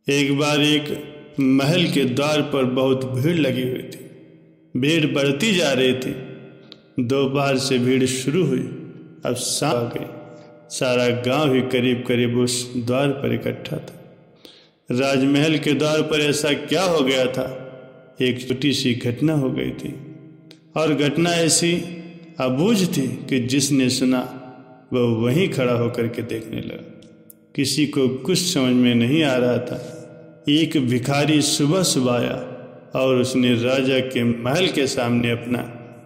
एक बार एक महल के द्वार पर बहुत भीड़ लगी हुई थी। भीड़ बढ़ती जा रही थी। दोपहर से भीड़ शुरू हुई, अब शाम आ गई। सारा गांव ही करीब करीब उस द्वार पर इकट्ठा था। राजमहल के द्वार पर ऐसा क्या हो गया था? एक छोटी सी घटना हो गई थी, और घटना ऐसी अबूझ थी कि जिसने सुना वह वहीं खड़ा होकर के देखने लगा। किसी को कुछ समझ में नहीं आ रहा था। एक भिखारी सुबह सुबह आया और उसने राजा के महल के सामने अपना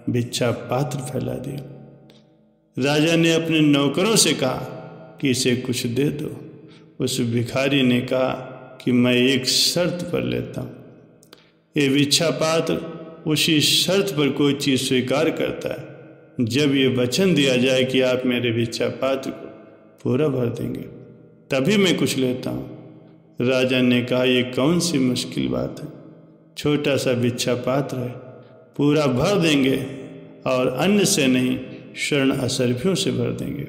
भिक्षा पात्र फैला दिया। राजा ने अपने नौकरों से कहा कि इसे कुछ दे दो। उस भिखारी ने कहा कि मैं एक शर्त पर लेता हूँ। ये भिक्षा पात्र उसी शर्त पर कोई चीज़ स्वीकार करता है जब ये वचन दिया जाए कि आप मेरे भिक्षा पात्र को पूरा भर देंगे, तभी मैं कुछ लेता हूँ। राजा ने कहा, ये कौन सी मुश्किल बात है? छोटा सा भिक्षा पात्र है, पूरा भर देंगे, और अन्न से नहीं स्वर्ण असरफियों से भर देंगे।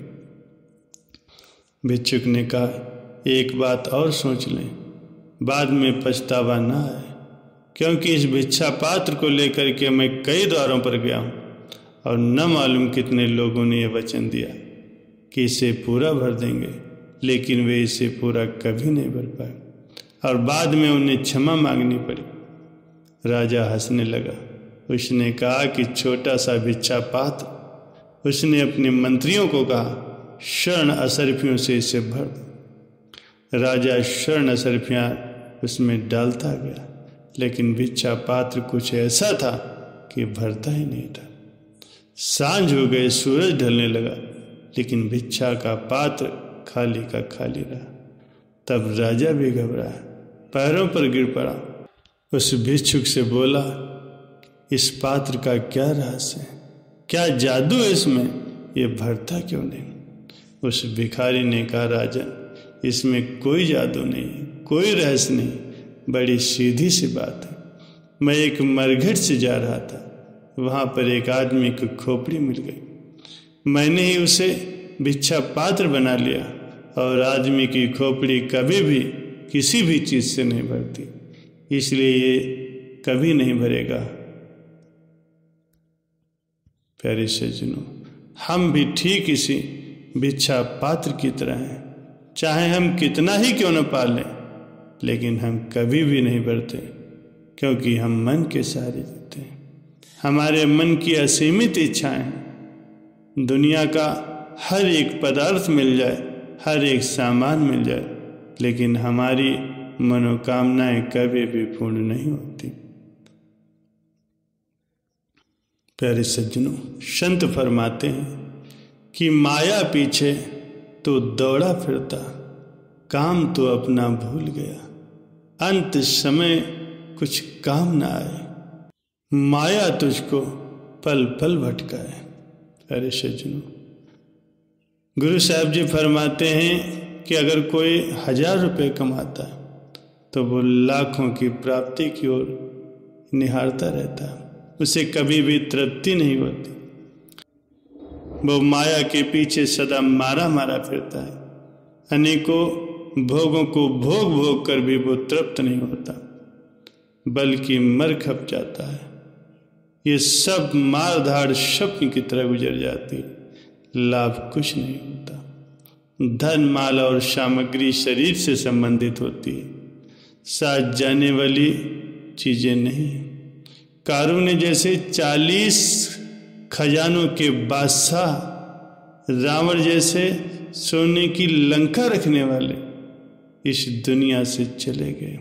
भिक्षुक ने कहा, एक बात और सोच लें, बाद में पछतावा ना आए, क्योंकि इस भिक्षा पात्र को लेकर के मैं कई द्वारों पर गया हूँ और न मालूम कितने लोगों ने यह वचन दिया कि इसे पूरा भर देंगे, लेकिन वे इसे पूरा कभी नहीं भर पाए और बाद में उन्हें क्षमा मांगनी पड़ी। राजा हंसने लगा। उसने कहा कि छोटा सा भिक्षा पात्र। उसने अपने मंत्रियों को कहा, स्वर्ण असरफियों से इसे भर दो। राजा स्वर्ण असरफियाँ उसमें डालता गया, लेकिन भिक्षा पात्र कुछ ऐसा था कि भरता ही नहीं था। सांझ हो गई, सूरज ढलने लगा, लेकिन भिक्षा का पात्र खाली का खाली रहा। तब राजा भी घबराया, पैरों पर गिर पड़ा। उस भिक्षुक से बोला, इस पात्र का क्या रहस्य है? क्या जादू है इसमें? ये भरता क्यों नहीं? उस भिखारी ने कहा, राजन, इसमें कोई जादू नहीं, कोई रहस्य नहीं, बड़ी सीधी सी बात है। मैं एक मरघट से जा रहा था, वहाँ पर एक आदमी को खोपड़ी मिल गई। मैंने ही उसे भिक्षा पात्र बना लिया, और आदमी की खोपड़ी कभी भी किसी भी चीज़ से नहीं भरती, इसलिए ये कभी नहीं भरेगा। प्यारे सज्जनों, हम भी ठीक इसी भिक्षा पात्र की तरह हैं। चाहे हम कितना ही क्यों न पालें, लेकिन हम कभी भी नहीं भरते, क्योंकि हम मन के सहारे जीते हैं। हमारे मन की असीमित इच्छाएं हैं। दुनिया का हर एक पदार्थ मिल जाए, हर एक सामान मिल जाए, लेकिन हमारी मनोकामनाएं कभी भी पूर्ण नहीं होती। प्यारे सज्जनों, संत फरमाते हैं कि माया पीछे तो दौड़ा फिरता, काम तो अपना भूल गया, अंत समय कुछ काम ना आए, माया तुझको पल पल भटकाए। प्यारे सज्जनों, गुरु साहब जी फरमाते हैं कि अगर कोई 1000 रुपये कमाता है तो वो लाखों की प्राप्ति की ओर निहारता रहता है, उसे कभी भी तृप्ति नहीं होती। वो माया के पीछे सदा मारा मारा फिरता है, अनेकों भोगों को भोग भोग कर भी वो तृप्त नहीं होता, बल्कि मर खप जाता है। ये सब मार धाड़ स्वप्न की तरह गुजर जाती है, लाभ कुछ नहीं होता। धन माल और सामग्री शरीर से संबंधित होती है, साथ जाने वाली चीजें नहीं। कारून ने जैसे 40 खजानों के बादशाह, रावण जैसे सोने की लंका रखने वाले इस दुनिया से चले गए।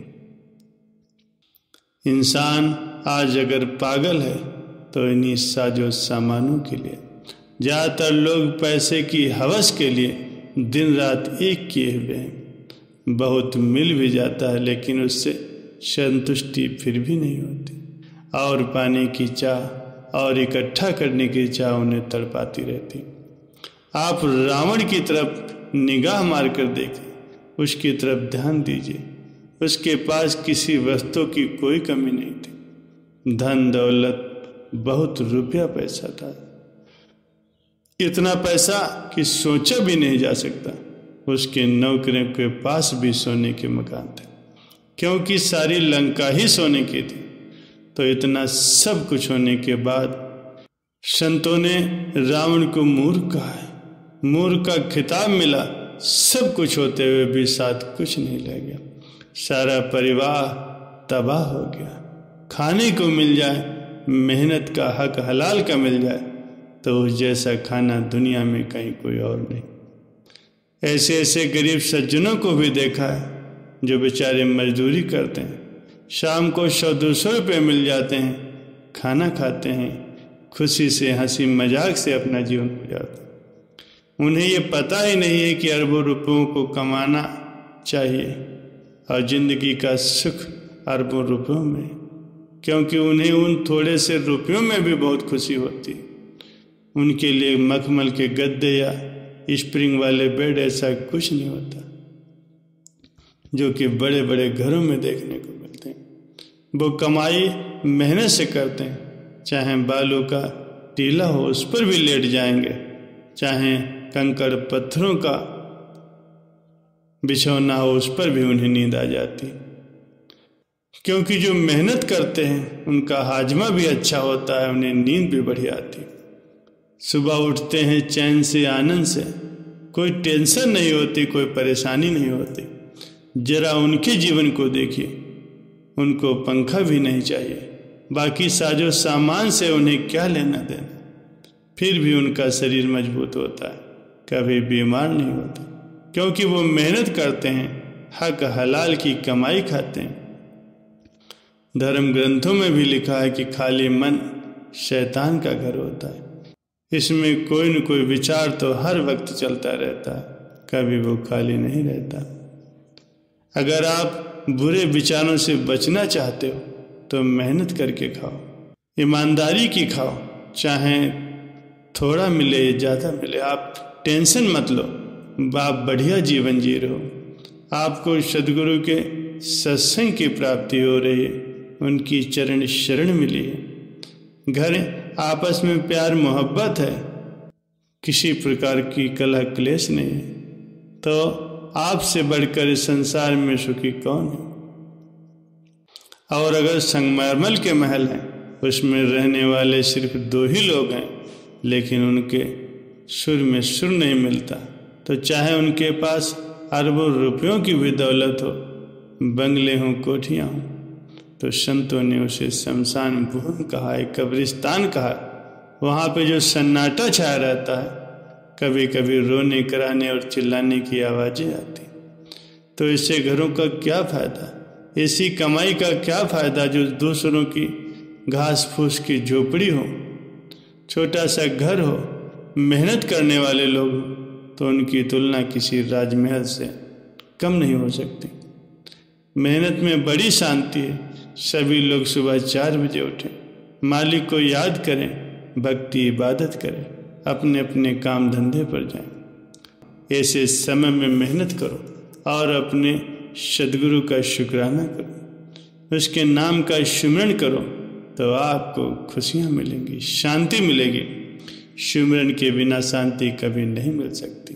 इंसान आज अगर पागल है तो इन्हीं साजो सामानों के लिए। ज़्यादातर लोग पैसे की हवस के लिए दिन रात एक किए हुए हैं। बहुत मिल भी जाता है, लेकिन उससे संतुष्टि फिर भी नहीं होती, और पाने की चाह और इकट्ठा करने की चाह उन्हें तड़पाती रहती। आप रावण की तरफ निगाह मार कर देखें, उसकी तरफ ध्यान दीजिए। उसके पास किसी वस्तु की कोई कमी नहीं थी, धन दौलत, बहुत रुपया पैसा था, इतना पैसा कि सोचा भी नहीं जा सकता। उसके नौकरों के पास भी सोने के मकान थे, क्योंकि सारी लंका ही सोने की थी। तो इतना सब कुछ होने के बाद संतों ने रावण को मूर्ख कहा है। मूर्ख का खिताब मिला। सब कुछ होते हुए भी साथ कुछ नहीं रह गया। सारा परिवार तबाह हो गया। खाने को मिल जाए, मेहनत का हक हलाल का मिल जाए, तो उस जैसा खाना दुनिया में कहीं कोई और नहीं। ऐसे ऐसे गरीब सज्जनों को भी देखा है जो बेचारे मजदूरी करते हैं, शाम को 100-200 रुपये मिल जाते हैं, खाना खाते हैं, खुशी से हंसी मजाक से अपना जीवन गुजारते हैं। उन्हें ये पता ही नहीं है कि अरबों रुपयों को कमाना चाहिए और ज़िंदगी का सुख अरबों रुपयों में, क्योंकि उन्हें उन थोड़े से रुपयों में भी बहुत खुशी होती है। उनके लिए मखमल के गद्दे या स्प्रिंग वाले बेड ऐसा कुछ नहीं होता जो कि बड़े बड़े घरों में देखने को मिलते हैं। वो कमाई मेहनत से करते हैं, चाहे बालू का टीला हो उस पर भी लेट जाएंगे, चाहे कंकड़ पत्थरों का बिछौना हो उस पर भी उन्हें नींद आ जाती, क्योंकि जो मेहनत करते हैं उनका हाजमा भी अच्छा होता है, उन्हें नींद भी बढ़िया आती। सुबह उठते हैं चैन से, आनंद से, कोई टेंशन नहीं होती, कोई परेशानी नहीं होती। जरा उनके जीवन को देखिए, उनको पंखा भी नहीं चाहिए, बाकी साजो सामान से उन्हें क्या लेना देना, फिर भी उनका शरीर मजबूत होता है, कभी बीमार नहीं होता, क्योंकि वो मेहनत करते हैं, हक हलाल की कमाई खाते हैं। धर्म ग्रंथों में भी लिखा है कि खाली मन शैतान का घर होता है। इसमें कोई न कोई विचार तो हर वक्त चलता रहता है, कभी वो खाली नहीं रहता। अगर आप बुरे विचारों से बचना चाहते हो तो मेहनत करके खाओ, ईमानदारी की खाओ, चाहे थोड़ा मिले ज़्यादा मिले, आप टेंशन मत लो, आप बढ़िया जीवन जी रहे हो। आपको सदगुरु के सत्संग की प्राप्ति हो रही है, उनकी चरण शरण मिली है, घर आपस में प्यार मोहब्बत है, किसी प्रकार की कलह क्लेश नहीं है, तो आपसे बढ़कर इस संसार में सुखी कौन है। और अगर संगमरमर के महल हैं, उसमें रहने वाले सिर्फ 2 ही लोग हैं, लेकिन उनके सुर में सुर नहीं मिलता, तो चाहे उनके पास अरबों रुपयों की भी दौलत हो, बंगले हों, कोठियाँ हों, तो संतों ने उसे शमशान भूमि कहा है, कब्रिस्तान कहा है। वहाँ पे जो सन्नाटा छाया रहता है, कभी कभी रोने कराने और चिल्लाने की आवाज़ें आती, तो इससे घरों का क्या फ़ायदा, ऐसी कमाई का क्या फ़ायदा जो दूसरों की घास फूस की झोपड़ी हो, छोटा सा घर हो, मेहनत करने वाले लोग हो, तो उनकी तुलना किसी राजमहल से कम नहीं हो सकती। मेहनत में बड़ी शांति है। सभी लोग सुबह 4 बजे उठें, मालिक को याद करें, भक्ति इबादत करें, अपने अपने काम धंधे पर जाएं। ऐसे समय में मेहनत करो और अपने सदगुरु का शुक्राना करो, उसके नाम का सुमिरन करो, तो आपको खुशियाँ मिलेंगी, शांति मिलेगी। सुमिरन के बिना शांति कभी नहीं मिल सकती,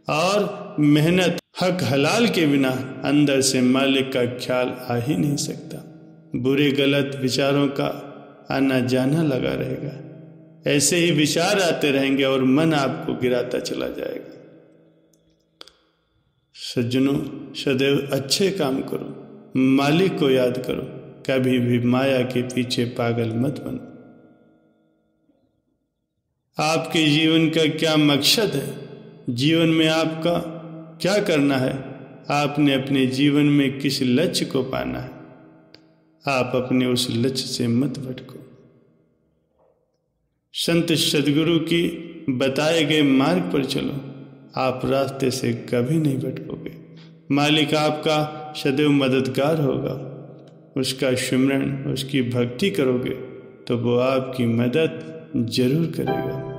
और मेहनत हक हलाल के बिना अंदर से मालिक का ख्याल आ ही नहीं सकता। बुरे गलत विचारों का आना जाना लगा रहेगा, ऐसे ही विचार आते रहेंगे और मन आपको गिराता चला जाएगा। सज्जनों, सदैव अच्छे काम करो, मालिक को याद करो, कभी भी माया के पीछे पागल मत बनो। आपके जीवन का क्या मकसद है, जीवन में आपका क्या करना है, आपने अपने जीवन में किस लक्ष्य को पाना है, आप अपने उस लक्ष्य से मत भटको। संत सदगुरु की बताए गए मार्ग पर चलो, आप रास्ते से कभी नहीं भटकोगे। मालिक आपका सदैव मददगार होगा, उसका सुमिरन, उसकी भक्ति करोगे तो वो आपकी मदद जरूर करेगा।